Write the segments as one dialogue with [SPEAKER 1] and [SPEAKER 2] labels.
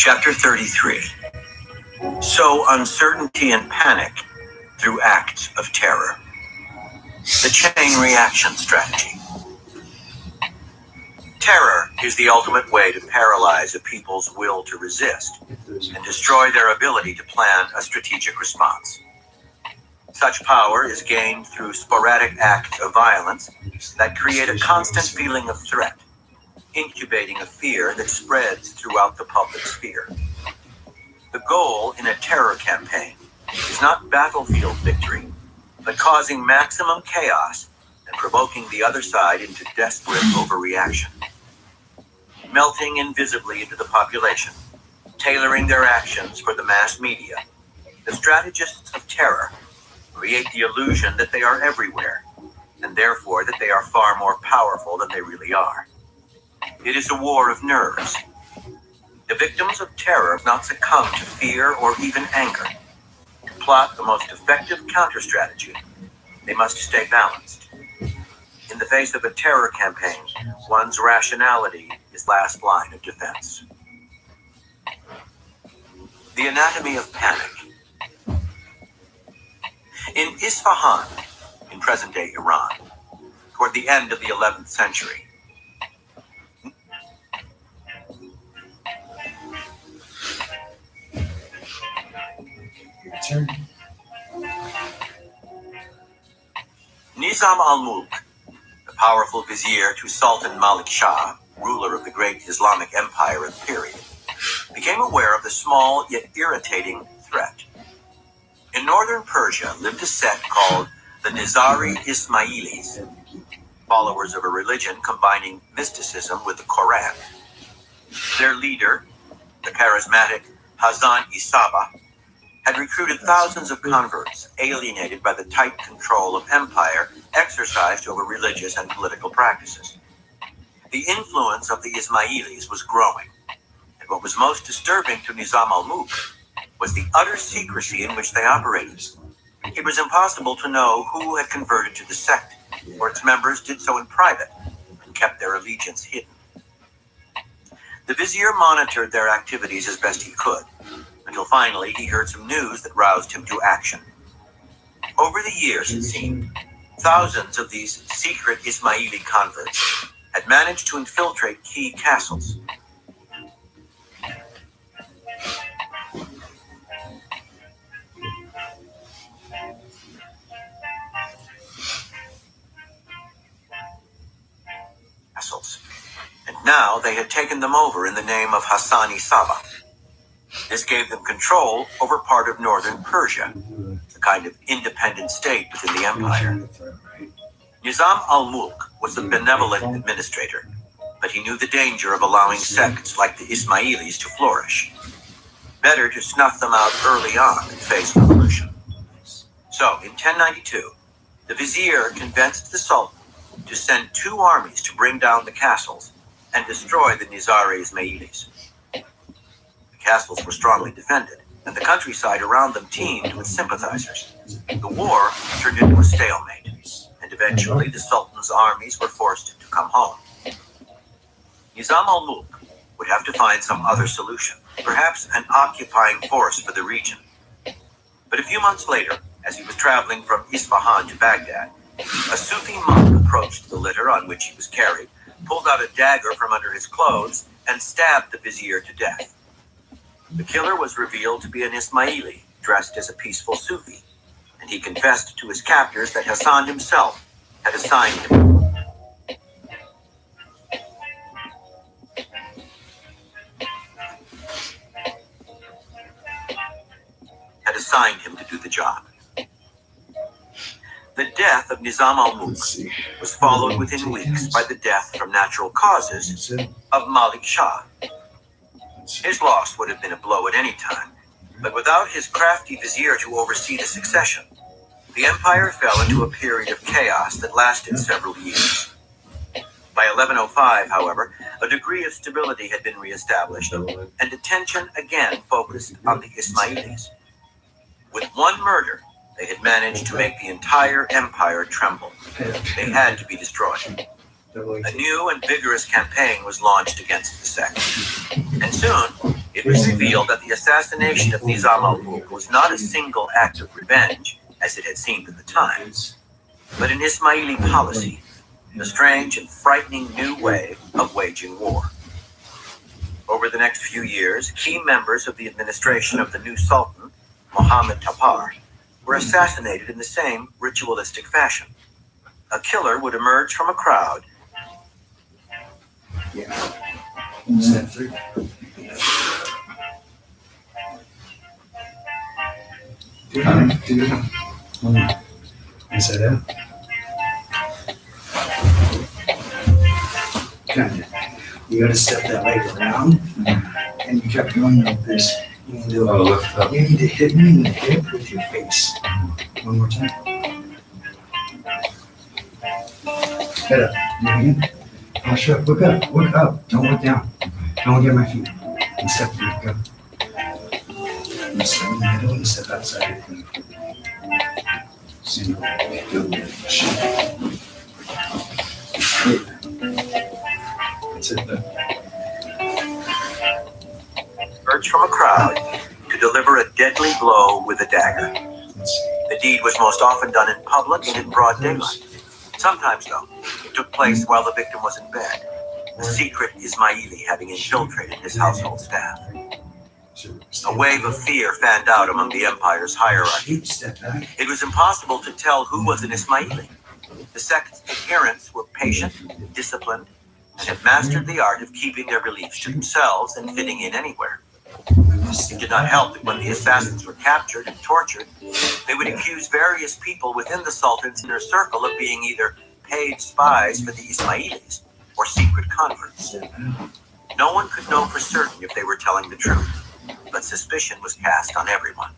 [SPEAKER 1] Chapter 33. Sow uncertainty and panic through acts of terror. The chain reaction strategy. Terror is the ultimate way to paralyze a people's will to resist and destroy their ability to plan a strategic response. Such power is gained through sporadic acts of violence that create a constant feeling of threat, incubating a fear that spreads throughout the public sphere. The goal in a terror campaign is not battlefield victory, but causing maximum chaos and provoking the other side into desperate overreaction. Melting invisibly into the population, tailoring their actions for the mass media, the strategists of terror create the illusion that they are everywhere, and therefore that they are far more powerful than they really are. It is a war of nerves. The victims of terror not succumb to fear or even anger. To plot the most effective counter-strategy, they must stay balanced. In the face of a terror campaign, one's rationality is last line of defense. The anatomy of panic. In Isfahan, in present-day Iran, toward the end of the 11th century, Nizam al-Mulk, the powerful vizier to Sultan Malik Shah, ruler of the great Islamic empire of the period, became aware of the small yet irritating threat. In northern Persia lived a sect called the Nizari Ismailis, followers of a religion combining mysticism with the Quran. Their leader, the charismatic Hasan-i Sabah, had recruited thousands of converts alienated by the tight control of empire exercised over religious and political practices. The influence of the Ismailis was growing, and what was most disturbing to Nizam al-Mulk was the utter secrecy in which they operated. It was impossible to know who had converted to the sect, for its members did so in private and kept their allegiance hidden. The vizier monitored their activities as best he could, until finally he heard some news that roused him to action. Over the years, it seemed, thousands of these secret Ismaili converts had managed to infiltrate key castles. And now they had taken them over in the name of Hassani Sabah. This gave them control over part of northern Persia, a kind of independent state within the empire. Nizam al-Mulk was a benevolent administrator, but he knew the danger of allowing sects like the Ismailis to flourish. Better to snuff them out early on and face revolution. So, in 1092, the vizier convinced the sultan to send 2 armies to bring down the castles and destroy the Nizari Ismailis. The castles were strongly defended, and the countryside around them teemed with sympathizers. The war turned into a stalemate, and eventually the sultan's armies were forced to come home. Nizam al-Mulk would have to find some other solution, perhaps an occupying force for the region. But a few months later, as he was traveling from Isfahan to Baghdad, a Sufi monk approached the litter on which he was carried, pulled out a dagger from under his clothes, and stabbed the vizier to death. The killer was revealed to be an Ismaili, dressed as a peaceful Sufi, and he confessed to his captors that Hassan himself had assigned him to do the job. The death of Nizam al-Mulk was followed within weeks by the death from natural causes of Malik Shah. His loss would have been a blow at any time, but without his crafty vizier to oversee the succession, the empire fell into a period of chaos that lasted several years. By 1105, however, a degree of stability had been reestablished, and attention again focused on the Ismailis. With one murder, they had managed to make the entire empire tremble. They had to be destroyed. A new and vigorous campaign was launched against the sect, and soon It was revealed that the assassination of Nizam al-Mulk was not a single act of revenge, as it had seemed at the time, but an Ismaili policy, a strange and frightening new way of waging war. Over the next few years, key members of the administration of the new Sultan, Mohammed Tapar, were assassinated in the same ritualistic fashion. A killer would emerge from a crowd.
[SPEAKER 2] Step 3. Do it. One more. Inside out. Okay. You got to step that leg around, and you kept going like this. You need to,
[SPEAKER 3] lift up.
[SPEAKER 2] you need to hit me in the hip with your face. One more time. Head up. Do it again. Push up. Look up. Look up. Don't look down. Don't look at my feet. And step 3. Go. You step in the middle and step outside your feet. Single. Good. That's it.
[SPEAKER 1] Emerged from a crowd to deliver a deadly blow with a dagger. The deed was most often done in public and in broad daylight. Sometimes, though, it took place while the victim was in bed, a secret Ismaili having infiltrated his household staff. A wave of fear fanned out among the empire's hierarchy. It was impossible to tell who was an Ismaili. The sect's adherents were patient, disciplined, and had mastered the art of keeping their beliefs to themselves and fitting in anywhere. It did not help that when the assassins were captured and tortured, they would accuse various people within the Sultan's inner circle of being either paid spies for the Ismailis or secret converts. No one could know for certain if they were telling the truth, but suspicion was cast on everyone.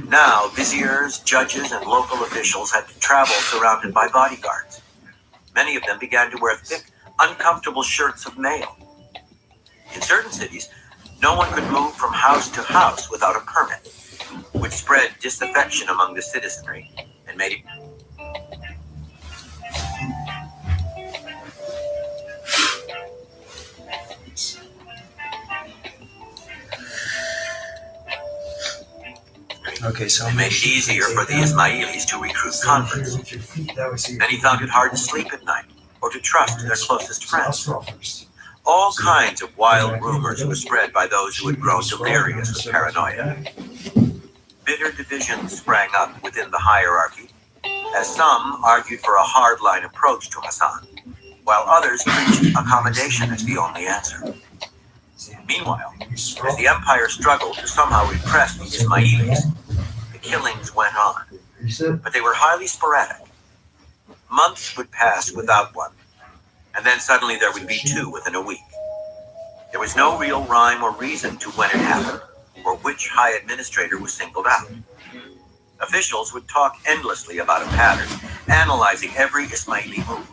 [SPEAKER 1] Now, viziers, judges, and local officials had to travel surrounded by bodyguards. Many of them began to wear thick, uncomfortable shirts of mail. In certain cities, no one could move from house to house without a permit, which spread disaffection among the citizenry and made it.
[SPEAKER 2] Okay, so
[SPEAKER 1] It made it easier for the Ismailis to recruit converts. Many found it hard to sleep at night or to trust their closest friends. All kinds of wild rumors were spread by those who had grown delirious with paranoia. Bitter divisions sprang up within the hierarchy, as some argued for a hardline approach to Hassan, while others preached accommodation as the only answer. Meanwhile, as the empire struggled to somehow repress the Ismailis, the killings went on, but they were highly sporadic. Months would pass without one, and then suddenly there would be 2 within a week. There was no real rhyme or reason to when it happened, or which high administrator was singled out. Officials would talk endlessly about a pattern, analyzing every Ismaili move.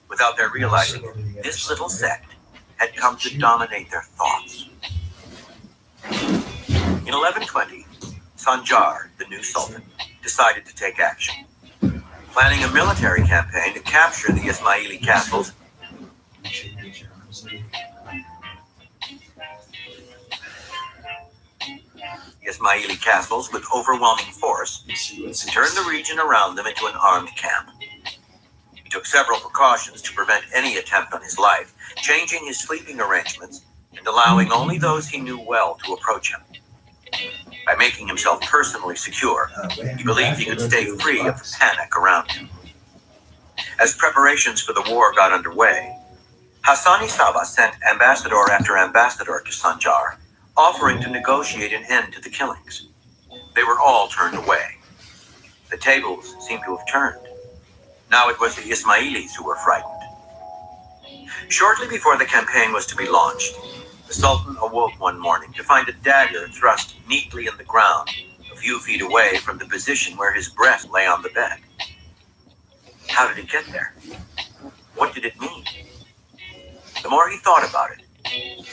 [SPEAKER 1] Without their realizing it, this little sect had come to dominate their thoughts. In 1120, Sanjar, the new sultan, decided to take action. Planning a military campaign to capture the Ismaili castles, with overwhelming force, and turned the region around them into an armed camp. He took several precautions to prevent any attempt on his life, changing his sleeping arrangements and allowing only those he knew well to approach him. By making himself personally secure, he believed he could stay free of the panic around him. As preparations for the war got underway, Hassani Saba sent ambassador after ambassador to Sanjar, offering to negotiate an end to the killings. They were all turned away. The tables seemed to have turned. Now it was the Ismailis who were frightened. Shortly before the campaign was to be launched, the Sultan awoke one morning to find a dagger thrust neatly in the ground, a few feet away from the position where his breast lay on the bed. How did it get there? What did it mean? The more he thought about it,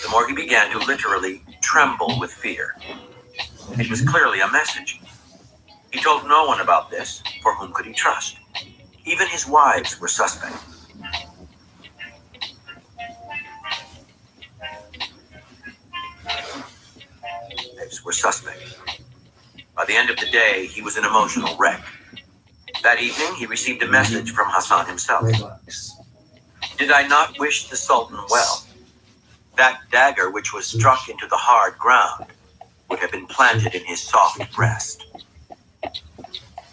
[SPEAKER 1] the more he began to literally tremble with fear. It was clearly a message. He told no one about this, for whom could he trust? Even his wives were suspect. were suspect. By the end of the day, he was an emotional wreck. That evening, he received a message from Hassan himself.
[SPEAKER 2] Relax.
[SPEAKER 1] Did I not wish the Sultan well? That dagger which was struck into the hard ground would have been planted in his soft breast.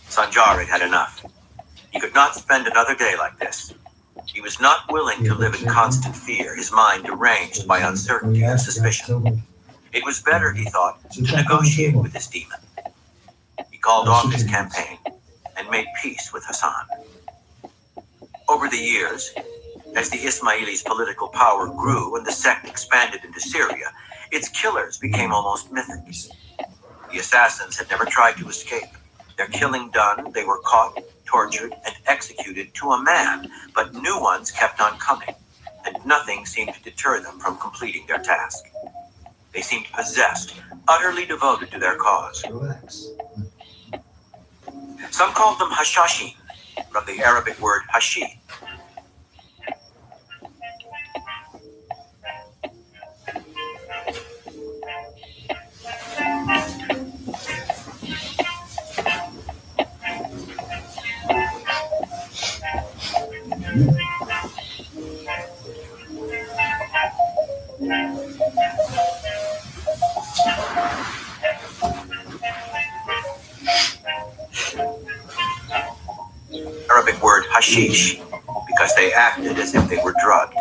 [SPEAKER 1] Sanjar had had enough. He could not spend another day like this. He was not willing to live in constant fear, his mind deranged by uncertainty and suspicion. It was better, he thought, to negotiate with his demon. He called off his campaign and made peace with Hassan. Over the years, as the Ismailis' political power grew and the sect expanded into Syria, its killers became almost mythic. The assassins had never tried to escape. Their killing done, they were caught, tortured, and executed to a man, but new ones kept on coming, and nothing seemed to deter them from completing their task. They seemed possessed, utterly devoted to their cause.
[SPEAKER 2] Relax.
[SPEAKER 1] Some called them Hashashin, from the Arabic word hashi. Arabic word hashish, because they acted as if they were drugged.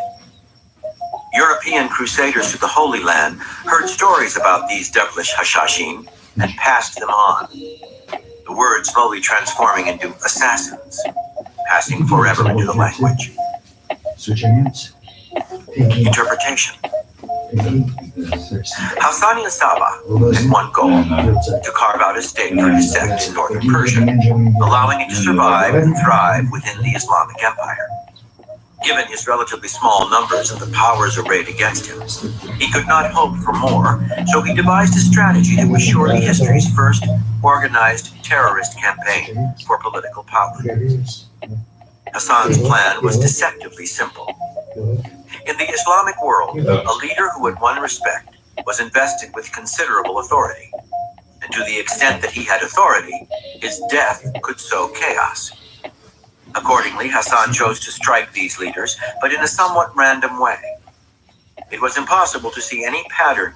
[SPEAKER 1] European crusaders to the Holy Land heard stories about these devilish hashashin and passed them on. The word slowly transforming into assassins, passing forever into the language.
[SPEAKER 2] Switch your hands. Pinky.
[SPEAKER 1] Interpretation.
[SPEAKER 2] Pinky.
[SPEAKER 1] Hassani Saba had one goal, to carve out a state for his sect in northern Persia, allowing it to survive and thrive within the Islamic Empire. Given his relatively small numbers and the powers arrayed against him, he could not hope for more, so he devised a strategy that was surely history's first organized terrorist campaign for political power. Hassan's plan was deceptively simple. In the Islamic world, a leader who had won respect was invested with considerable authority. And to the extent that he had authority, his death could sow chaos. Accordingly, Hassan chose to strike these leaders, but in a somewhat random way. It was impossible to see any pattern.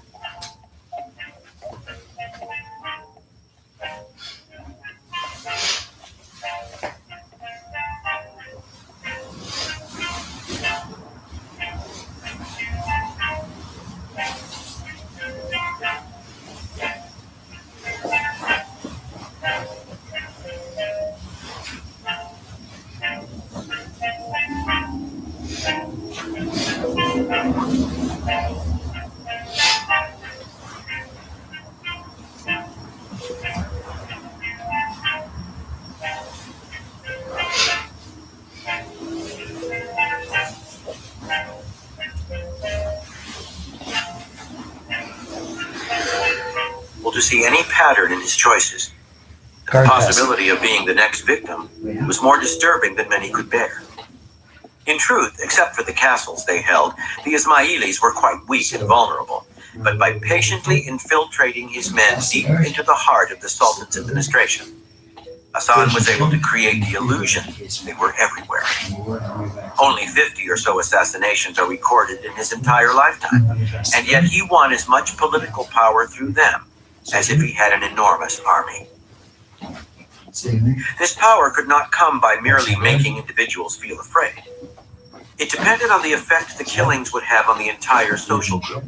[SPEAKER 1] To see any pattern in his choices. The possibility of being the next victim was more disturbing than many could bear. In truth, except for the castles they held, the Ismailis were quite weak and vulnerable, but by patiently infiltrating his men deep into the heart of the Sultan's administration, Hassan was able to create the illusion they were everywhere. Only 50 or so assassinations are recorded in his entire lifetime, and yet he won as much political power through them as if he had an enormous army. This power could not come by merely making individuals feel afraid. It depended on the effect the killings would have on the entire social group.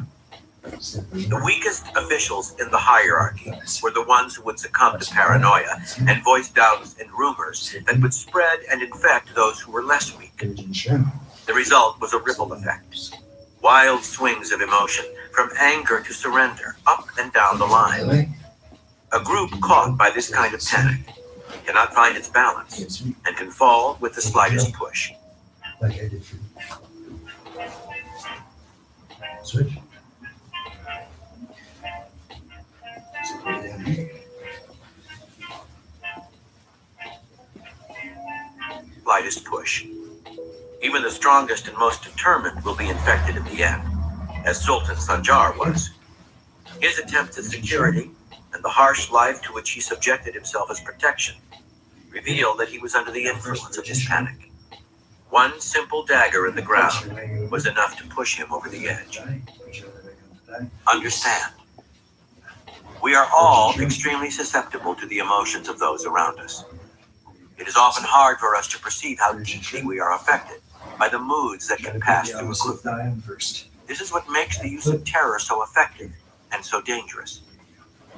[SPEAKER 1] The weakest officials in the hierarchy were the ones who would succumb to paranoia and voice doubts and rumors that would spread and infect those who were less weak. The result was a ripple effect. Wild swings of emotion, from anger to surrender, up and down the line. A group caught by this kind of panic cannot find its balance and can fall with the slightest push.
[SPEAKER 2] Like I did for you. Switch.
[SPEAKER 1] Lightest push. Even the strongest and most determined will be infected in the end, as Sultan Sanjar was. His attempts at security, and the harsh life to which he subjected himself as protection revealed that he was under the influence of his panic. One simple dagger in the ground was enough to push him over the edge. Understand, we are all extremely susceptible to the emotions of those around us. It is often hard for us to perceive how deeply we are affected by the moods that can pass through a group. This is what makes the use of terror so effective and so dangerous.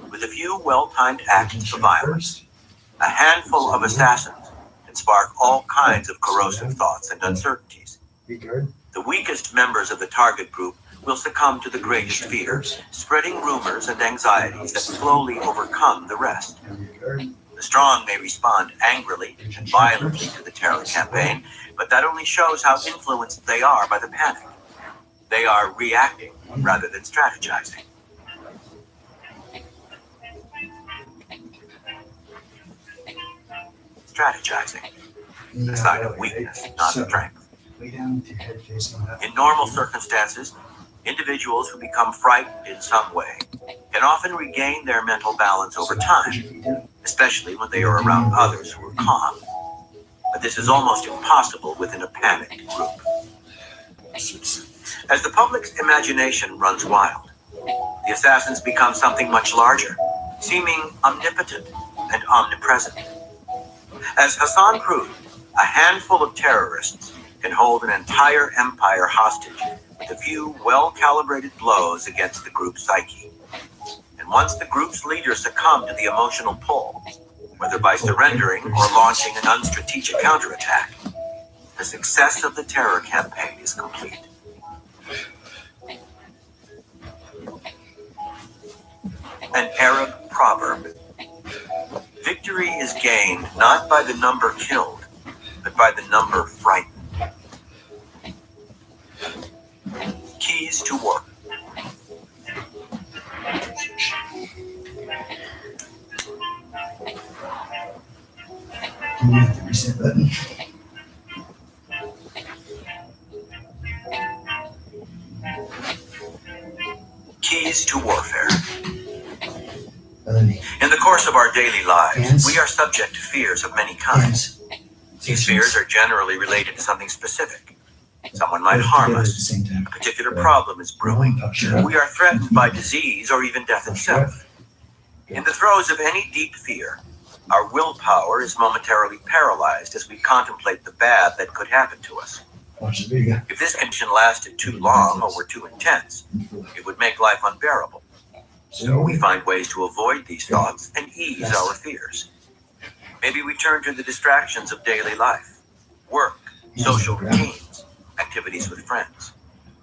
[SPEAKER 1] With a few well-timed acts of violence, a handful of assassins can spark all kinds of corrosive thoughts and uncertainties. The weakest members of the target group will succumb to the greatest fear, spreading rumors and anxieties that slowly overcome the rest. The strong may respond angrily and violently to the terror campaign, but that only shows how influenced they are by the panic. They are reacting rather than strategizing. Strategizing, a sign of weakness, not strength. In normal circumstances, individuals who become frightened in some way can often regain their mental balance over time, especially when they are around others who are calm. But this is almost impossible within a panicked group. As the public's imagination runs wild, the assassins become something much larger, seeming omnipotent and omnipresent. As Hassan proved, a handful of terrorists can hold an entire empire hostage with a few well-calibrated blows against the group's psyche. And once the group's leaders succumb to the emotional pull, whether by surrendering or launching an unstrategic counterattack, the success of the terror campaign is complete. An Arab proverb. Victory is gained not by the number killed, but by the number frightened. Keys to work.
[SPEAKER 2] Can you hit the reset button?
[SPEAKER 1] Keys to warfare. In the course of our daily lives, we are subject to fears of many kinds. These fears are generally related to something specific. Someone might harm us. A particular problem is brewing. We are threatened by disease or even death itself. In the throes of any deep fear, our willpower is momentarily paralyzed as we contemplate the bad that could happen to us. If this condition lasted too long or were too intense, it would make life unbearable. So we find ways to avoid these thoughts and ease our fears. Maybe we turn to the distractions of daily life, work, social routines, activities with friends.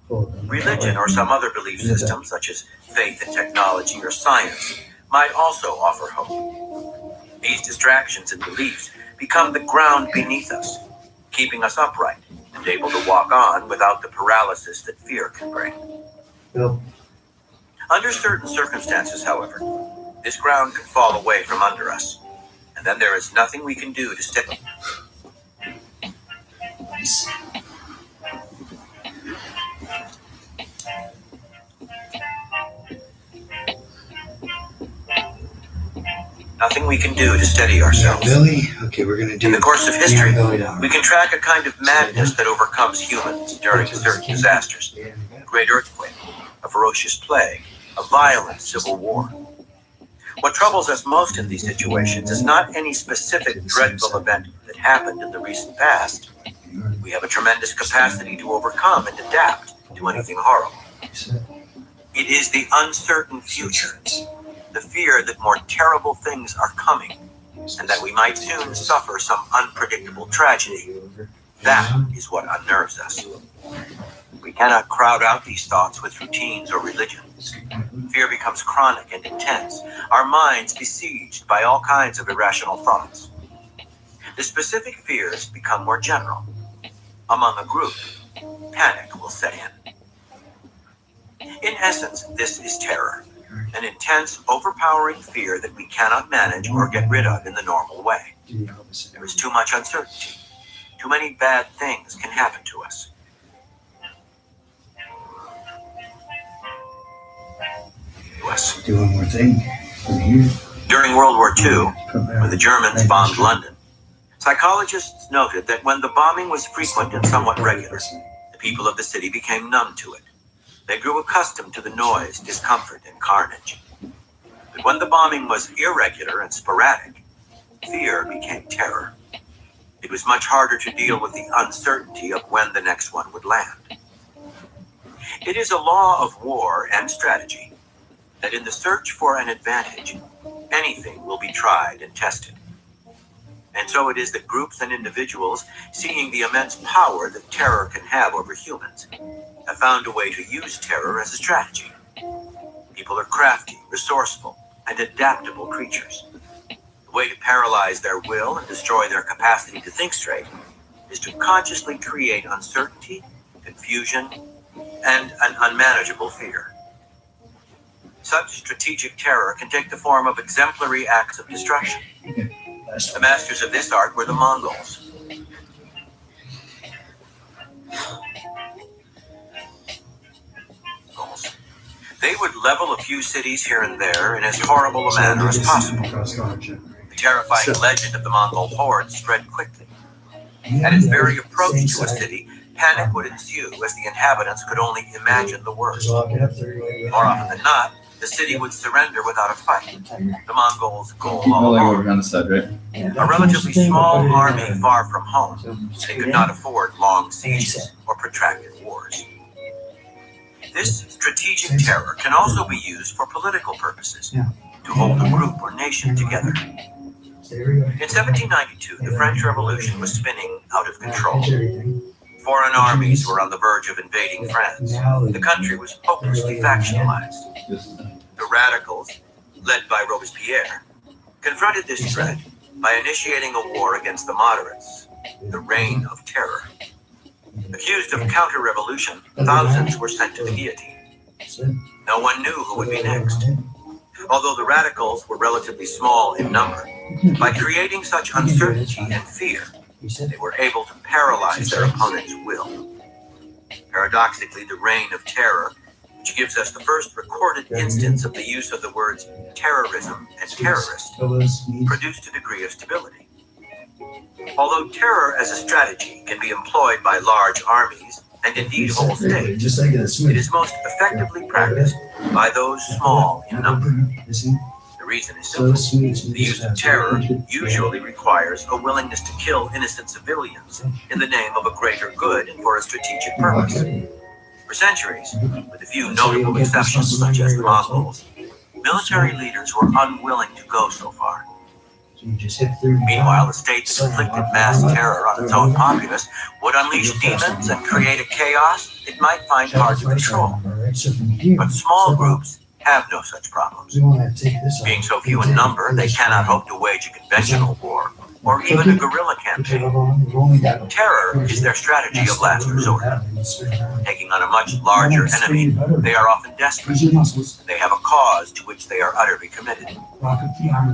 [SPEAKER 1] Religion or some other belief system, such as faith in technology or science, might also offer hope. These distractions and beliefs become the ground beneath us, keeping us upright and able to walk on without the paralysis that fear can bring. Under certain circumstances, however, this ground can fall away from under us, and then there is nothing we can do to stay. Nothing we can do to steady ourselves.
[SPEAKER 2] Billy? Okay, we're gonna do.
[SPEAKER 1] In the course of history, we can track a kind of madness that overcomes humans during certain disasters. A great earthquake, a ferocious plague, a violent civil war. What troubles us most in these situations is not any specific dreadful event that happened in the recent past. We have a tremendous capacity to overcome and adapt to anything horrible. It is the uncertain future, the fear that more terrible things are coming, and that we might soon suffer some unpredictable tragedy. That is what unnerves us. We cannot crowd out these thoughts with routines or religion. Fear becomes chronic and intense, our minds besieged by all kinds of irrational thoughts. The specific fears become more general. Among a group, panic will set in. In essence, this is terror, an intense, overpowering fear that we cannot manage or get rid of in the normal way. There is too much uncertainty. Too many bad things can happen to us.
[SPEAKER 2] Do one more thing.
[SPEAKER 1] During World War II, when the Germans bombed London, psychologists noted that when the bombing was frequent and somewhat regular, the people of the city became numb to it. They grew accustomed to the noise, discomfort, and carnage. But when the bombing was irregular and sporadic, fear became terror. It was much harder to deal with the uncertainty of when the next one would land. It is a law of war and strategy that in the search for an advantage, anything will be tried and tested. And so it is that groups and individuals, seeing the immense power that terror can have over humans, have found a way to use terror as a strategy. People are crafty, resourceful, and adaptable creatures. The way to paralyze their will and destroy their capacity to think straight is to consciously create uncertainty, confusion, and an unmanageable fear. Such strategic terror can take the form of exemplary acts of destruction. The masters of this art were the Mongols. They would level a few cities here and there in as horrible a manner as possible. The terrifying legend of the Mongol horde spread quickly. At its very approach to a city, panic would ensue as the inhabitants could only imagine the worst. More often than not, the city would surrender without a fight. The Mongols' goal all along. A relatively small army far from home, they could not afford long sieges or protracted wars. This strategic terror can also be used for political purposes, to hold a group or nation together. In 1792, the French Revolution was spinning out of control. Foreign armies were on the verge of invading France. The country was hopelessly factionalized. The radicals, led by Robespierre, confronted this threat by initiating a war against the moderates, the Reign of Terror. Accused of counter-revolution, thousands were sent to the guillotine. No one knew who would be next. Although the radicals were relatively small in number, by creating such uncertainty and fear, they were able to paralyze their opponent's will. Paradoxically, the Reign of Terror, which gives us the first recorded instance of the use of the words terrorism and terrorist, produced a degree of stability. Although terror as a strategy can be employed by large armies and indeed whole states, it is most effectively practiced by those small in number. The reason is simple. The use of terror usually requires a willingness to kill innocent civilians in the name of a greater good and for a strategic purpose. For centuries, with a few notable exceptions such as the Mongols, military leaders were unwilling to go so far. Meanwhile, a state that inflicted mass terror on its own populace would unleash demons and create a chaos it might find hard to control. But small groups have no such problems. Being so few in number, they cannot hope to wage a conventional war or even a guerrilla campaign. Terror is their strategy of last resort. Taking on a much larger enemy, they are often desperate. They have a cause to which they are utterly committed.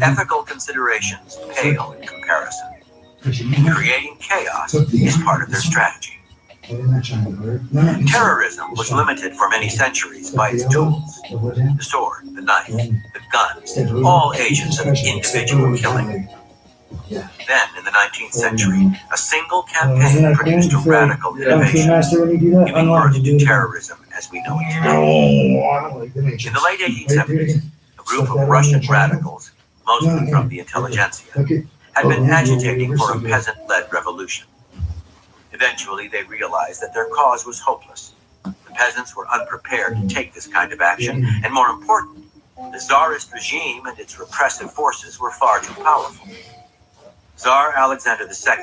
[SPEAKER 1] Ethical considerations pale in comparison. Creating chaos is part of their strategy. Terrorism was limited for many centuries by its tools: the sword, the knife, the gun, all agents of individual killing. Then, in the 19th century, a single campaign produced a radical innovation, giving birth to terrorism as we know it today. In the late 1870s, a group of Russian radicals, mostly from the intelligentsia, had been agitating for a peasant-led revolution. Eventually, they realized that their cause was hopeless. The peasants were unprepared to take this kind of action, and more important, the Tsarist regime and its repressive forces were far too powerful. Tsar Alexander II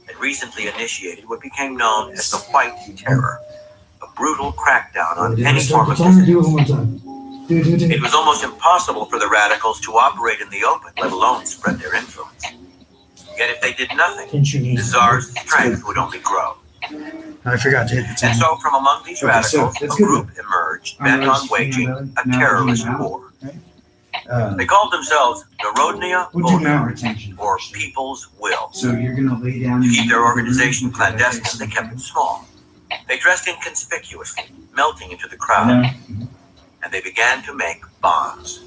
[SPEAKER 1] had recently initiated what became known as the White Terror, a brutal crackdown on any form of dissidence. It was almost impossible for the radicals to operate in the open, let alone spread their influence. Yet if they did nothing, the Tsar's strength would only grow.
[SPEAKER 2] I forgot to hit the 10.
[SPEAKER 1] And so from among these radicals, a group emerged bent on waging a terrorist war. They called themselves Narodnaya Volya, or People's Will.
[SPEAKER 2] So you're going to lay down.
[SPEAKER 1] To keep their organization clandestine, they kept it small. They dressed inconspicuously, melting into the crowd. And they began to make bombs.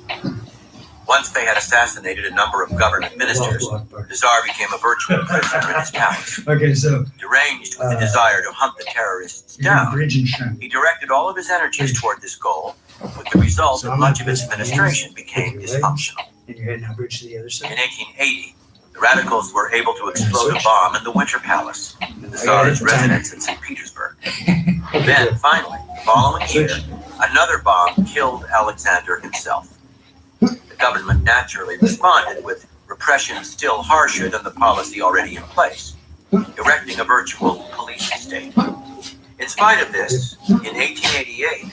[SPEAKER 1] Once they had assassinated a number of government ministers, the Tsar became a virtual prisoner in his palace.
[SPEAKER 2] Okay, so
[SPEAKER 1] Deranged with the desire to hunt the terrorists down, he directed all of his energies toward this goal, with the result that much of his administration became dysfunctional.
[SPEAKER 2] and you're heading out bridge to the other
[SPEAKER 1] In
[SPEAKER 2] side.
[SPEAKER 1] 1880, the radicals were able to explode a bomb in the Winter Palace, the Tsar's residence in St. Petersburg. Then, finally, the following year, another bomb killed Alexander himself. The government naturally responded with repression still harsher than the policy already in place, erecting a virtual police state. In spite of this, in 1888,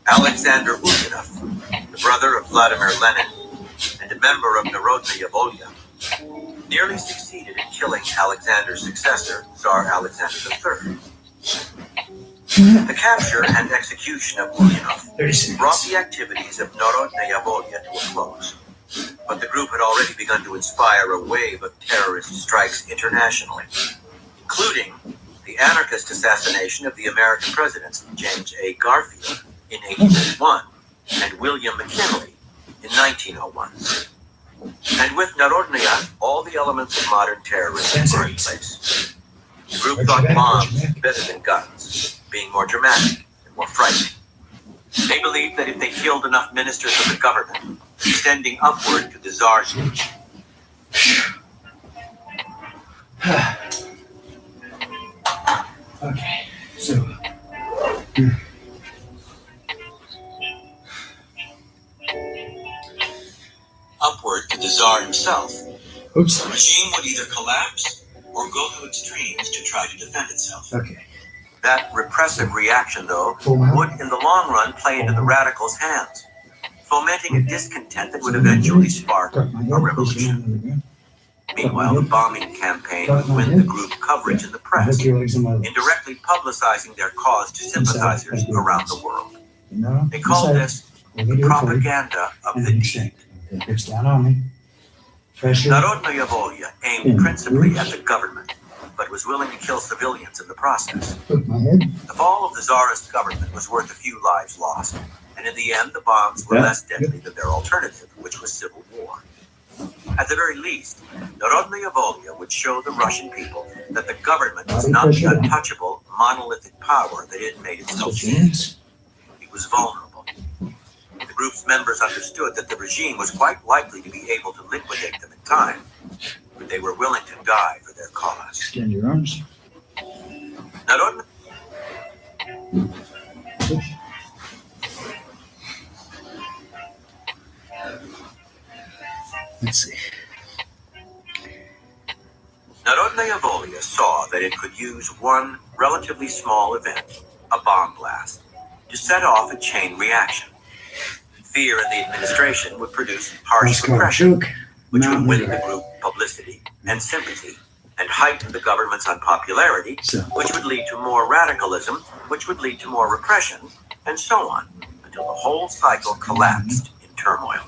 [SPEAKER 1] Alexander Ulyanov, the brother of Vladimir Lenin and a member of Narodnaya Volya, nearly succeeded in killing Alexander's successor, Tsar Alexander III. The capture and execution of Ulyanov brought the activities of Narodnaya Volya to a close, but the group had already begun to inspire a wave of terrorist strikes internationally, including the anarchist assassination of the American presidents James A. Garfield in 1881 and William McKinley in 1901. And with Narodnaya, all the elements of modern terrorism were in place. The group thought bombs better than guns, being more dramatic and more frightening. They believed that if they killed enough ministers of the government, extending upward to the Tsar's
[SPEAKER 2] Okay, so
[SPEAKER 1] upward to the Tsar himself,
[SPEAKER 2] oops.
[SPEAKER 1] the regime would either collapse or go to extremes to try to defend itself.
[SPEAKER 2] Okay.
[SPEAKER 1] That repressive reaction, though, would in the long run play into the radicals' hands, fomenting a discontent that would eventually spark a revolution. Meanwhile, the bombing campaign would win the group coverage in the press, indirectly publicizing their cause to sympathizers around the world. They called this the propaganda of the deed.
[SPEAKER 2] It's down on me.
[SPEAKER 1] Narodnaya Volya aimed principally at the government, but was willing to kill civilians in the process. The fall of the Tsarist government was worth a few lives lost, and in the end, the bombs were less deadly than their alternative, which was civil war. At the very least, Narodnaya Volya would show the Russian people that the government was not the untouchable, monolithic power that it made itself seem. It was vulnerable. The group's members understood that the regime was quite likely to be able to liquidate them in time, but they were willing to die for their cause.
[SPEAKER 2] Extend your arms.
[SPEAKER 1] Narodnaya
[SPEAKER 2] Let's see.
[SPEAKER 1] Narodnaya Volya saw that it could use one relatively small event, a bomb blast, to set off a chain reaction. Fear in the administration would produce harsh repression, which would win the group publicity and sympathy, and heighten the government's unpopularity, which would lead to more radicalism, which would lead to more repression, and so on, until the whole cycle collapsed in turmoil.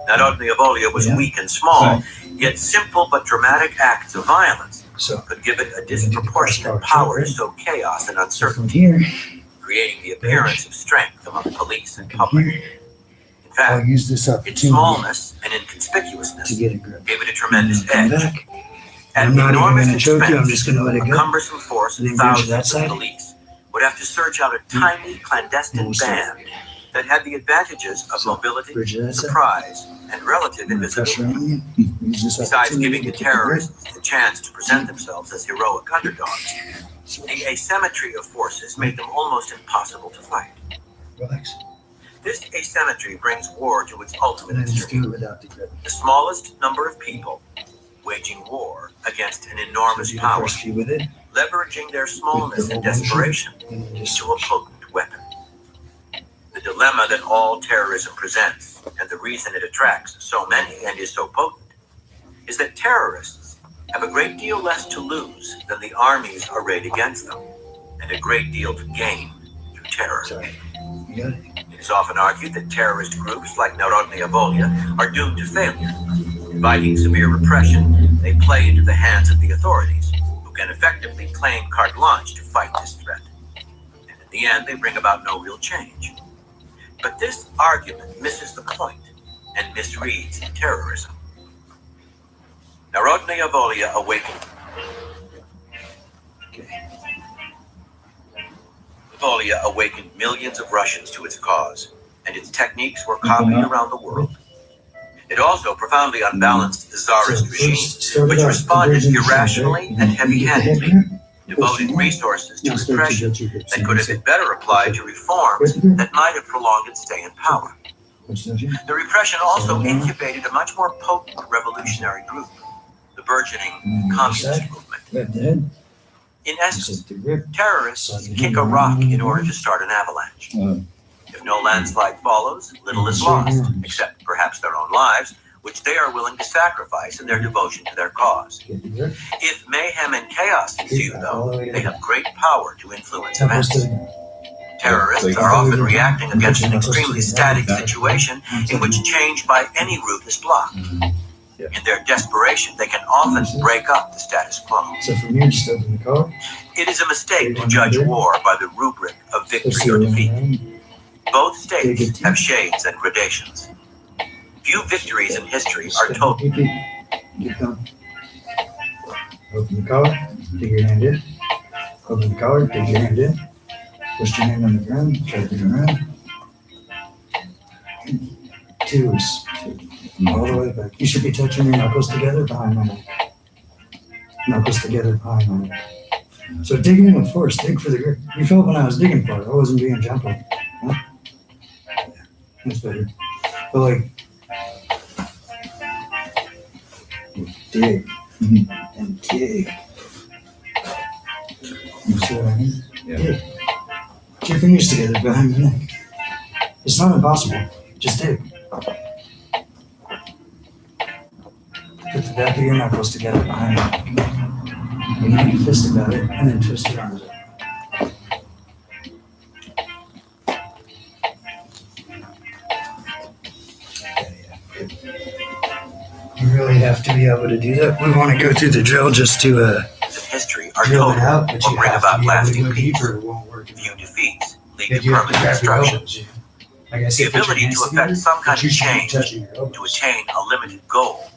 [SPEAKER 1] Narodnaya Volya was weak and small, yet simple but dramatic acts of violence could give it a disproportionate power to sow chaos and uncertainty, creating the appearance of strength among police and public. In fact, its smallness and inconspicuousness gave it a tremendous edge. At an enormous expense, a cumbersome force of thousands of police would have to search out a tiny clandestine band that had the advantages of mobility, surprise, and relative invisibility. Besides giving the terrorists the chance to present themselves as heroic underdogs, the asymmetry of forces made them almost impossible to fight.
[SPEAKER 2] Relax.
[SPEAKER 1] This asymmetry brings war to its ultimate extreme.
[SPEAKER 2] The
[SPEAKER 1] The smallest number of people waging war against an enormous power, leveraging their smallness and desperation into a potent weapon. The dilemma that all terrorism presents, and the reason it attracts so many and is so potent, is that terrorists have a great deal less to lose than the armies arrayed against them, and a great deal to gain through terror. It is often argued that terrorist groups like Narodnaya Volya are doomed to failure. Inviting severe repression, they play into the hands of the authorities, who can effectively claim carte blanche to fight this threat. And in the end, they bring about no real change. But this argument misses the point. and misreads terrorism. Narodnaya Volia awakened. Volia awakened millions of Russians to its cause, and its techniques were copied around the world. It also profoundly unbalanced the Tsarist regime, which responded irrationally and heavy-handedly, devoting resources to repression that could have been better applied to reforms that might have prolonged its stay in power. The repression also incubated a much more potent revolutionary group, the burgeoning communist movement. In essence, terrorists kick a rock in order to start an avalanche. If no landslide follows, little is lost, except perhaps their own lives, which they are willing to sacrifice in their devotion to their cause. If mayhem and chaos ensue, though, they have great power to influence events. Terrorists are often reacting against an extremely static situation in which change by any route is blocked. In their desperation, they can often break up the status quo.
[SPEAKER 2] So from here, just open the car.
[SPEAKER 1] It is a mistake to judge war by the rubric of victory or defeat. Both states have shades and gradations. Few victories in history are total.
[SPEAKER 2] Keep going. Open the collar, dig your hand in. Open the collar, dig your hand in. Push your hand on the ground, try to dig around. Two is all the way back. You should be touching your knuckles together behind my neck. Knuckles together behind my neck. So digging in with force, dig for the grip. You felt when I was digging for it, I wasn't being gentle. Huh? Yeah, that's better. But like, dig and dig. You see what I mean?
[SPEAKER 3] Yeah.
[SPEAKER 2] Dig. Put your fingers together behind your neck. It's not impossible. Just dig. Put the back of your knuckles together behind your neck. And make a fist about it, and then twist your arms up. You really have to be able to do that. We want to go through the drill just to
[SPEAKER 1] History are
[SPEAKER 2] drill
[SPEAKER 1] total
[SPEAKER 2] it out, but
[SPEAKER 1] or
[SPEAKER 2] you
[SPEAKER 1] bring
[SPEAKER 2] have to
[SPEAKER 1] about
[SPEAKER 2] be able to
[SPEAKER 1] lasting
[SPEAKER 2] go
[SPEAKER 1] peace.
[SPEAKER 2] deeper. It won't work.
[SPEAKER 1] Few defeats lead
[SPEAKER 2] If
[SPEAKER 1] to
[SPEAKER 2] you have to
[SPEAKER 1] permanent
[SPEAKER 2] grab your
[SPEAKER 1] destruction.
[SPEAKER 2] elbows, like I
[SPEAKER 1] The
[SPEAKER 2] said, put your
[SPEAKER 1] ability
[SPEAKER 2] hands
[SPEAKER 1] to
[SPEAKER 2] together,
[SPEAKER 1] effect some
[SPEAKER 2] but
[SPEAKER 1] kind
[SPEAKER 2] you
[SPEAKER 1] of
[SPEAKER 2] should be
[SPEAKER 1] change
[SPEAKER 2] touching your
[SPEAKER 1] to
[SPEAKER 2] elbows.
[SPEAKER 1] attain a limited goal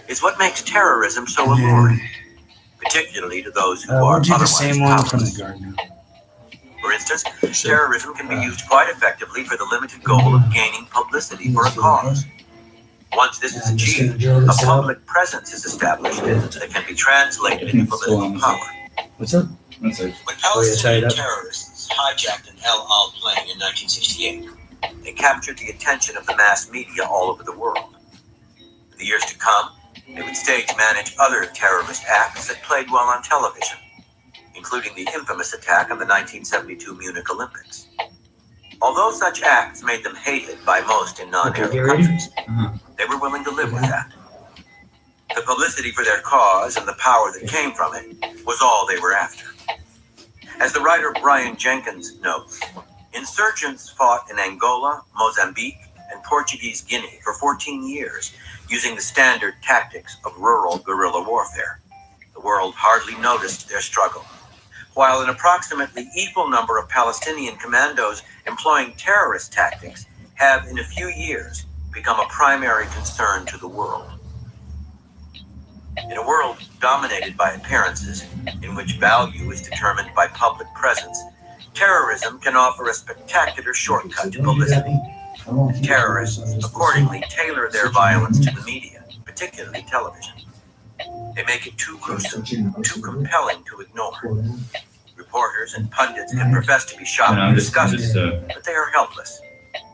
[SPEAKER 1] is what makes terrorism so
[SPEAKER 2] And then,
[SPEAKER 1] alluring, particularly to those who are
[SPEAKER 2] we'll do the
[SPEAKER 1] otherwise
[SPEAKER 2] same one from the
[SPEAKER 1] powerless.
[SPEAKER 2] guard now.
[SPEAKER 1] For instance, terrorism can be used quite effectively for the limited goal of gaining publicity for a cause. Once this is
[SPEAKER 2] I'm just gonna
[SPEAKER 1] achieved,
[SPEAKER 2] drill
[SPEAKER 1] a
[SPEAKER 2] this out.
[SPEAKER 1] public presence is established that can be translated into political power.
[SPEAKER 2] What's up?
[SPEAKER 3] That's it.
[SPEAKER 1] When
[SPEAKER 2] Oh, yeah, tie it
[SPEAKER 1] Palestinian
[SPEAKER 2] up.
[SPEAKER 1] terrorists hijacked an El Al plane in 1968, they captured the attention of the mass media all over the world. In the years to come, they would stage manage other terrorist acts that played well on television, including the infamous attack on the 1972 Munich Olympics. Although such acts made them hated by most in non-Arab
[SPEAKER 2] Okay, you ready?
[SPEAKER 1] countries, they were willing to live with that. The publicity for their cause and the power that came from it was all they were after. As the writer Brian Jenkins notes, insurgents fought in Angola, Mozambique, and Portuguese Guinea for 14 years using the standard tactics of rural guerrilla warfare. The world hardly noticed their struggle, while an approximately equal number of Palestinian commandos employing terrorist tactics have in a few years become a primary concern to the world. In a world dominated by appearances, in which value is determined by public presence, terrorism can offer a spectacular shortcut to publicity. Terrorists accordingly tailor their violence to the media, particularly television. They make it too gruesome, too compelling to ignore. Reporters and pundits can profess to be shocked and disgusted, but they are helpless.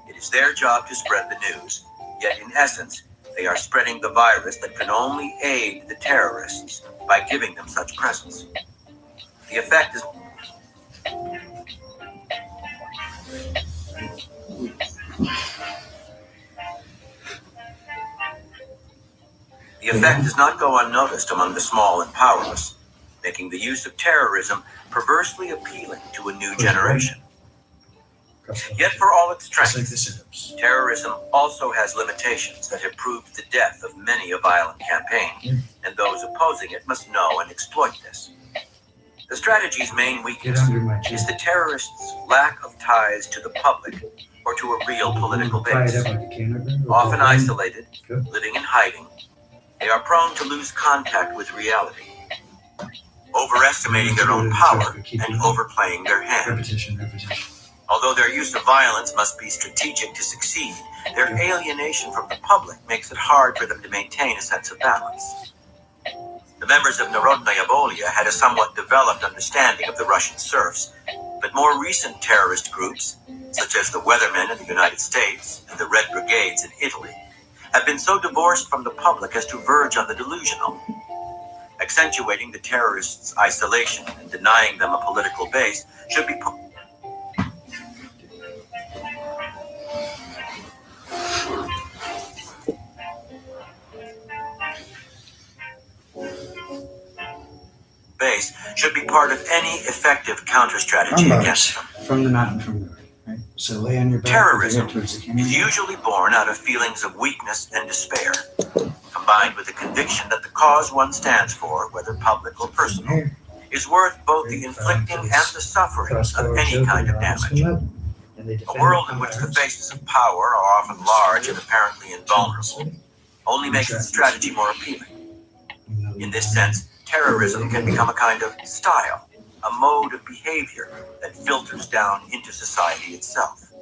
[SPEAKER 1] It is their job to spread the news, yet in essence, they are spreading the virus that can only aid the terrorists by giving them such presence. The effect is does not go unnoticed among the small and powerless, making the use of terrorism perversely appealing to a new generation. Yet for all its strength, terrorism also has limitations that have proved the death of many a violent campaign, and those opposing it must know and exploit this. The strategy's main
[SPEAKER 2] Get
[SPEAKER 1] weakness
[SPEAKER 2] under my chin.
[SPEAKER 1] is the terrorists' lack of ties to the public or to a real political
[SPEAKER 2] Fry it
[SPEAKER 1] base.
[SPEAKER 2] up like a can opener.
[SPEAKER 1] Often isolated,
[SPEAKER 2] Good.
[SPEAKER 1] living in hiding, they are prone to lose contact with reality, overestimating their own power and overplaying their hand.
[SPEAKER 2] Repetition.
[SPEAKER 1] Although their use of violence must be strategic to succeed, their alienation from the public makes it hard for them to maintain a sense of balance. The members of Narodnaya Volia had a somewhat developed understanding of the Russian serfs, but more recent terrorist groups, such as the Weathermen in the United States and the Red Brigades in Italy, have been so divorced from the public as to verge on the delusional. Accentuating the terrorists' isolation and denying them a political base should be part of any effective counter-strategy against them.
[SPEAKER 2] From the mountain from the right? So lay on your back.
[SPEAKER 1] Terrorism is usually born out of feelings of weakness and despair, combined with the conviction that the cause one stands for, whether public or personal, is worth both the inflicting and the suffering of any kind of damage. A world in which the faces of power are often large and apparently invulnerable only makes the strategy more appealing. In this sense, terrorism can become a kind of style, a mode of behavior that filters down into society itself.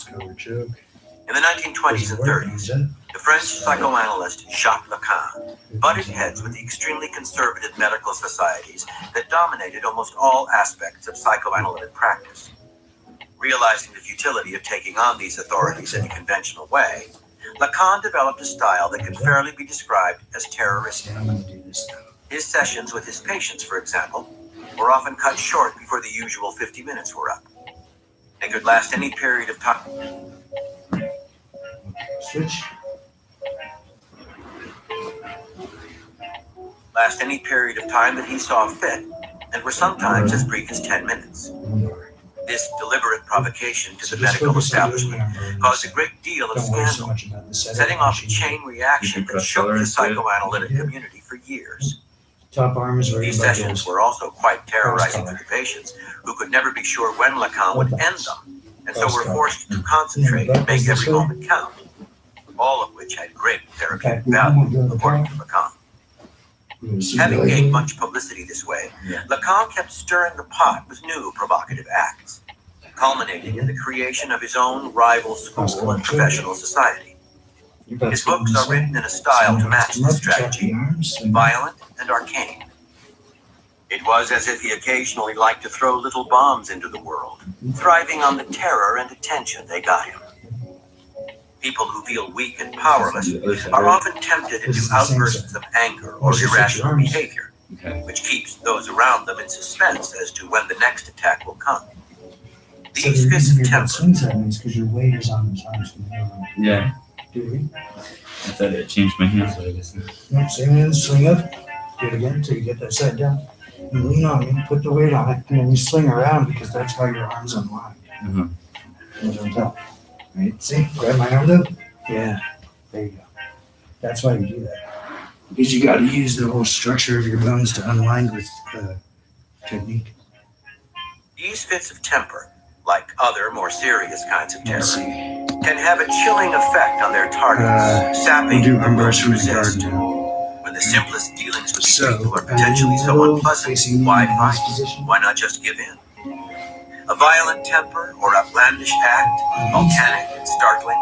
[SPEAKER 1] In the 1920s and 30s, the French psychoanalyst Jacques Lacan butted heads with the extremely conservative medical societies that dominated almost all aspects of psychoanalytic practice. Realizing the futility of taking on these authorities in a conventional way, Lacan developed a style that can fairly be described as terroristic. His sessions with his patients, for example, were often cut short before the usual 50 minutes were up. They could last any period of time.
[SPEAKER 2] Switch.
[SPEAKER 1] Last any period of time that he saw fit, and were sometimes as brief as 10 minutes. This deliberate provocation to the medical establishment caused a great deal of scandal, setting off a chain reaction that shook the psychoanalytic community for years.
[SPEAKER 2] Top arm is
[SPEAKER 1] These sessions were also quite terrorizing for the patients, who could never be sure when Lacan would end them, and so were forced to concentrate and make every moment count, all of which had great therapeutic value, according to Lacan. Having gained much publicity this way, Lacan kept stirring the pot with new provocative acts, culminating in the creation of his own rival school and professional society. His books are written in a style to match this strategy, violent and arcane. It was as if he occasionally liked to throw little bombs into the world, thriving on the terror and attention they got him. People who feel weak and powerless are often tempted into outbursts of anger or irrational behavior, which keeps those around them in suspense as to when the next attack will come. These fits of temper.
[SPEAKER 2] Because your weight is on his arms.
[SPEAKER 3] Yeah.
[SPEAKER 2] Do
[SPEAKER 3] I thought it changed my hands, but I guess not.
[SPEAKER 2] No, same hand, swing up. Do it again until you get that side down. And lean on it, put the weight on it, and then you swing around because that's how your arms unwind. And on top. Right? See? Grab my arm though? Yeah. There you go. That's why you do that. Because you got to use the whole structure of your bones to unwind with technique.
[SPEAKER 1] These fits of temper, like other more serious kinds of terror, can have a chilling effect on their targets, sapping
[SPEAKER 2] do
[SPEAKER 1] the
[SPEAKER 2] arm
[SPEAKER 1] will
[SPEAKER 2] bars
[SPEAKER 1] to
[SPEAKER 2] from the
[SPEAKER 1] resist.
[SPEAKER 2] garden.
[SPEAKER 1] When the simplest dealings with people are potentially so unpleasant, why fight? Why not just give in? A violent temper or outlandish act, volcanic and startling,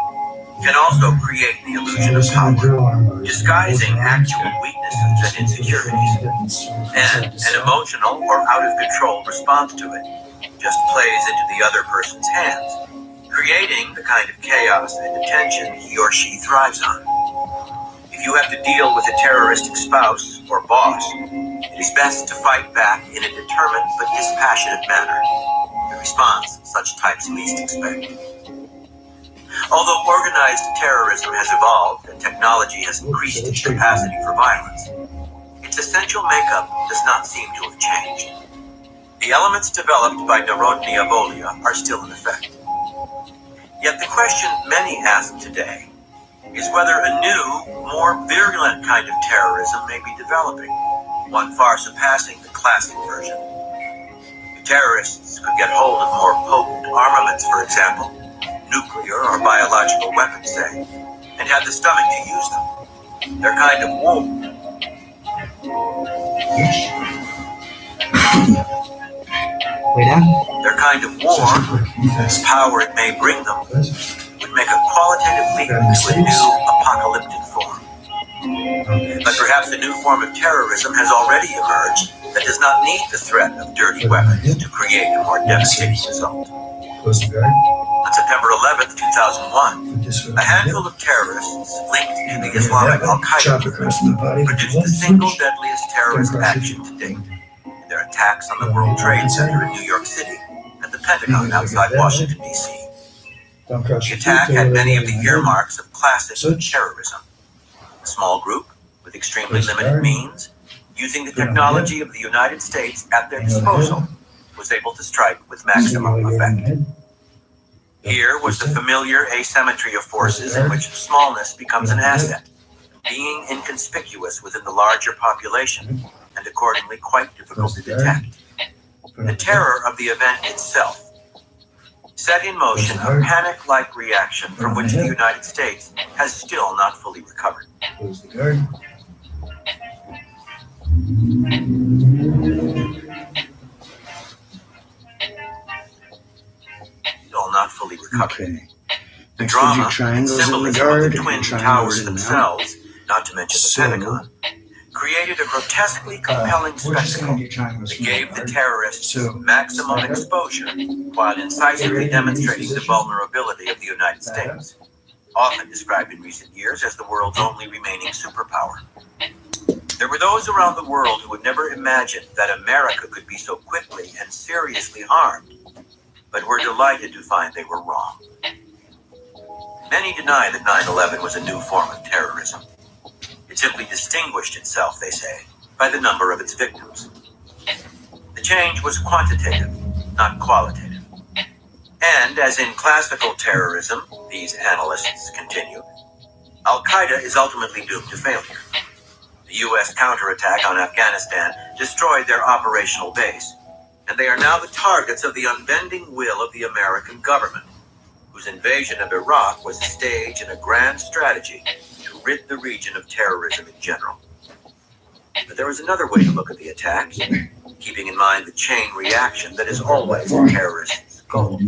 [SPEAKER 1] can also create the illusion of power, disguising actual weaknesses and insecurities. And an emotional or out-of-control response to it just plays into the other person's hands, creating the kind of chaos and tension he or she thrives on. If you have to deal with a terroristic spouse or boss, it is best to fight back in a determined but dispassionate manner, the response such types least expect. Although organized terrorism has evolved and technology has increased its capacity for violence, its essential makeup does not seem to have changed. The elements developed by Narodnaya Volia are still in effect. Yet the question many ask today is whether a new, more virulent kind of terrorism may be developing, one far surpassing the classic version. The terrorists could get hold of more potent armaments, for example, nuclear or biological weapons, say, and had the stomach to use them. Their kind of war.
[SPEAKER 2] Way down.
[SPEAKER 1] Their kind of war, the power it may bring them, would make a qualitative leap to a new apocalyptic form. But perhaps a new form of terrorism has already emerged that does not need the threat of dirty weapons to create a more devastating result.
[SPEAKER 2] Close the guard.
[SPEAKER 1] On September 11th, 2001, a handful of terrorists linked to the Islamic Al-Qaeda movement produced the single deadliest terrorist action to date in their attacks on the World Trade Center in New York City and the Pentagon outside Washington, D.C. The attack had many of the earmarks of classic terrorism. A small group with extremely limited means, using the technology of the United States at their disposal, was able to strike with maximum effect. Here was the familiar asymmetry of forces in which smallness becomes an asset, being inconspicuous within the larger population and accordingly quite difficult to detect. The terror of the event itself set in motion a panic-like reaction from which the United States has still not fully recovered.
[SPEAKER 2] Close the guard.
[SPEAKER 1] Still not fully recovered.
[SPEAKER 2] Okay.
[SPEAKER 1] The
[SPEAKER 2] Next, we'll do
[SPEAKER 1] drama and
[SPEAKER 2] triangles in the
[SPEAKER 1] symbolism
[SPEAKER 2] guard
[SPEAKER 1] of the
[SPEAKER 2] and
[SPEAKER 1] Twin
[SPEAKER 2] triangles
[SPEAKER 1] Towers
[SPEAKER 2] in and out.
[SPEAKER 1] themselves, not to mention the
[SPEAKER 2] So,
[SPEAKER 1] Pentagon, created a grotesquely compelling
[SPEAKER 2] we're just
[SPEAKER 1] spectacle
[SPEAKER 2] going to do triangles
[SPEAKER 1] that
[SPEAKER 2] from the
[SPEAKER 1] gave the
[SPEAKER 2] guard.
[SPEAKER 1] terrorists
[SPEAKER 2] So,
[SPEAKER 1] maximum
[SPEAKER 2] stand up.
[SPEAKER 1] exposure while incisively demonstrating the vulnerability of the United States, often described in recent years as the world's only remaining superpower. There were those around the world who had never imagined that America could be so quickly and seriously harmed, but were delighted to find they were wrong. Many deny that 9/11 was a new form of terrorism. It simply distinguished itself, they say, by the number of its victims. The change was quantitative, not qualitative. And as in classical terrorism, these analysts continue, Al-Qaeda is ultimately doomed to failure. The U.S. counterattack on Afghanistan destroyed their operational base, and they are now the targets of the unbending will of the American government, whose invasion of Iraq was a stage in a grand strategy to rid the region of terrorism in general. But there is another way to look at the attack, keeping in mind the chain reaction that is always a terrorist's goal.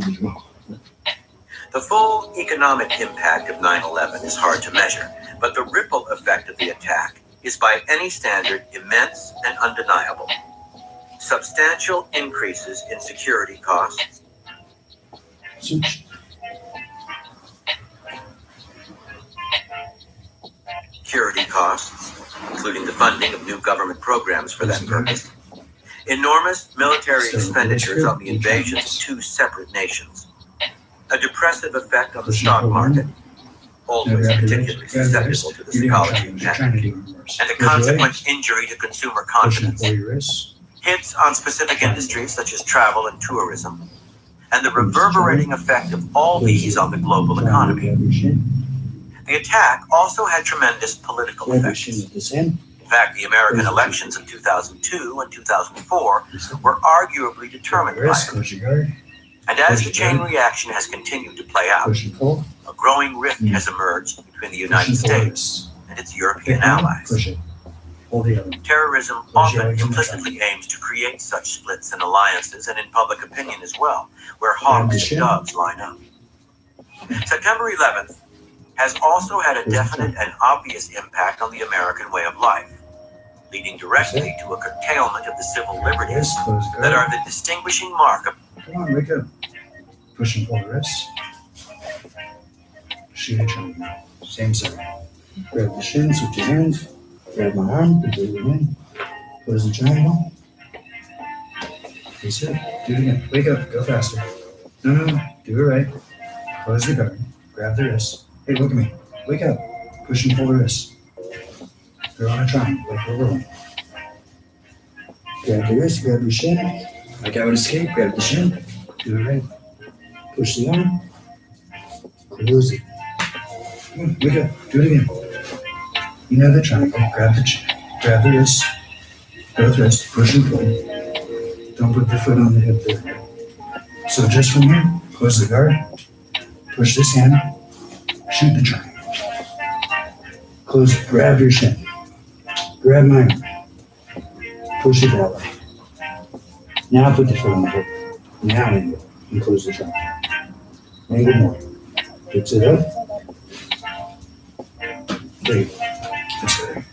[SPEAKER 1] The full economic impact of 9/11 is hard to measure, but the ripple effect of the attack is by any standard immense and undeniable. Substantial increases in security costs, including the funding of new government programs for that purpose, enormous military expenditures on the invasions of two separate nations, a depressive effect on the stock market, always particularly susceptible to the psychology of panic, and a consequent injury to consumer confidence, hits on specific industries such as travel and tourism, and the reverberating effect of all these on the global economy. The attack also had tremendous political effects. In fact, the American elections of 2002 and 2004 were arguably determined by it. And as the chain reaction has continued to play out, a growing rift has emerged between the United States and its European allies. Terrorism often implicitly aims to create such splits and alliances, and in public opinion as well, where hawks and doves line up. September 11th has also had a definite and obvious impact on the American way of life, leading directly to a curtailment of the civil liberties that are the distinguishing mark of...
[SPEAKER 2] Come on, wake up. Push and pull the wrists. Shoot a triangle. Same side. Grab the shins with your hands. Grab my arm, put it in. Close the triangle. Face it. Do it again. Wake up. Go faster. No. Do it right. Close the guard. Grab the wrist. Hey, look at me. Wake up. Push and pull the wrist. They're on a triangle, like we're rolling. Grab the wrist, grab your shin. Like I would escape, grab the shin. Do it right. Push the arm. Close it. Come on, wake up. Do it again. You know the triangle. Grab the wrist. Both wrists, push and pull. Don't put the foot on the hip there. So just from here, close the guard, push this hand, shoot the triangle. Close it, grab your shin. Grab my arm. Push it that way. Now put the foot on the hip. Now angle and close the triangle. Angle more. Fix it up. There you go. That's better.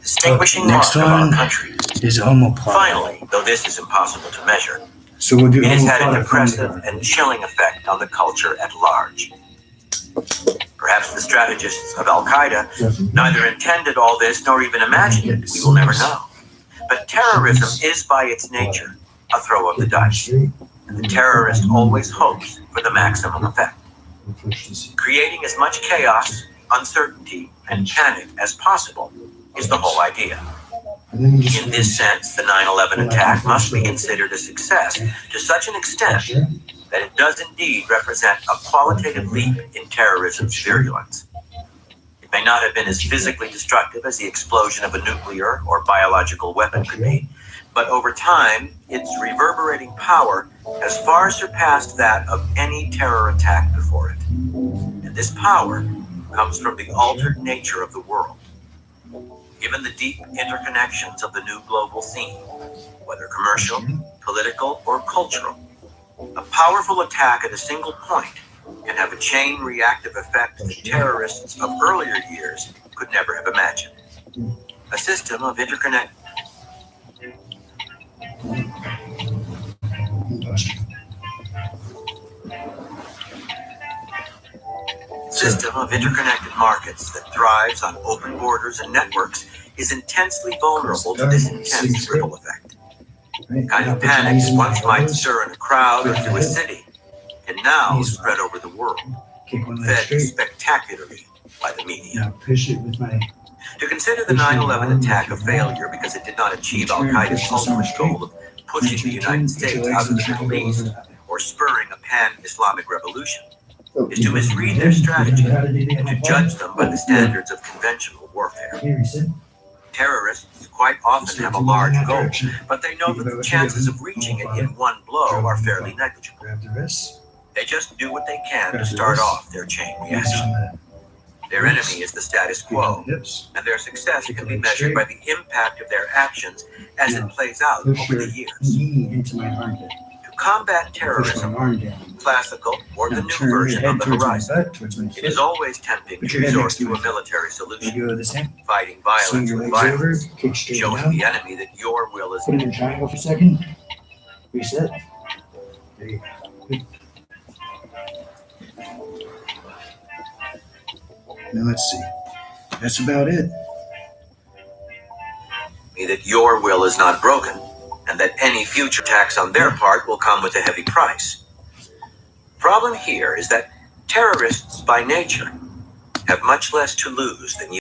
[SPEAKER 1] Distinguishing
[SPEAKER 2] Next
[SPEAKER 1] mark of our
[SPEAKER 2] one
[SPEAKER 1] country.
[SPEAKER 2] is omoplata.
[SPEAKER 1] Finally, though this is impossible to measure,
[SPEAKER 2] So we'll do
[SPEAKER 1] it has had an
[SPEAKER 2] omoplata from
[SPEAKER 1] impressive
[SPEAKER 2] the
[SPEAKER 1] and chilling effect on the culture at large. Perhaps the strategists of Al-Qaeda neither intended all this nor even imagined it. We will never know. But terrorism is by its nature a throw of the dice, and the terrorist always hopes for the maximum effect. Creating as much chaos, uncertainty, and panic as possible is the whole idea. In this sense, the 9/11 attack must be considered a success to such an extent that it does indeed represent a qualitative leap in terrorism's virulence. It may not have been as physically destructive as the explosion of a nuclear or biological weapon could be, but over time, its reverberating power has far surpassed that of any terror attack before it. And this power comes from the altered nature of the world. Given the deep interconnections of the new global scene, whether commercial, political, or cultural, a powerful attack at a single point can have a chain reactive effect that terrorists of earlier years could never have imagined. A system of interconnected markets that thrives on open borders and networks is intensely vulnerable to this intense ripple effect. The kind of panic that once might stir in a crowd or through a city can now spread over the world, fed spectacularly by the media.
[SPEAKER 2] Now push it with my.
[SPEAKER 1] To consider the 9/11 attack a failure because it did not achieve Al-Qaeda's ultimate goal of pushing the United States out of the Middle East or spurring a pan-Islamic revolution is to misread their strategy and to judge them by the standards of conventional warfare. Terrorists quite often have a large goal, but they know that the chances of reaching it in one blow are fairly negligible.
[SPEAKER 2] Grab the wrist.
[SPEAKER 1] They just do what they can to start off their chain reaction. Their enemy is the status quo, and their success can be measured by the impact of their actions as it plays out over the years.
[SPEAKER 2] Into my armpit.
[SPEAKER 1] To combat terrorism, classical or the new version of the horizon, it is always tempting to resort to a military solution, fighting violence with violence, showing the enemy that your will is.
[SPEAKER 2] Put it in a triangle for a second. Reset. There you go. Now let's see. That's about it.
[SPEAKER 1] That your will is not broken, and that any future attacks on their part will come with a heavy price. Problem here is that terrorists by nature have much less to lose than you.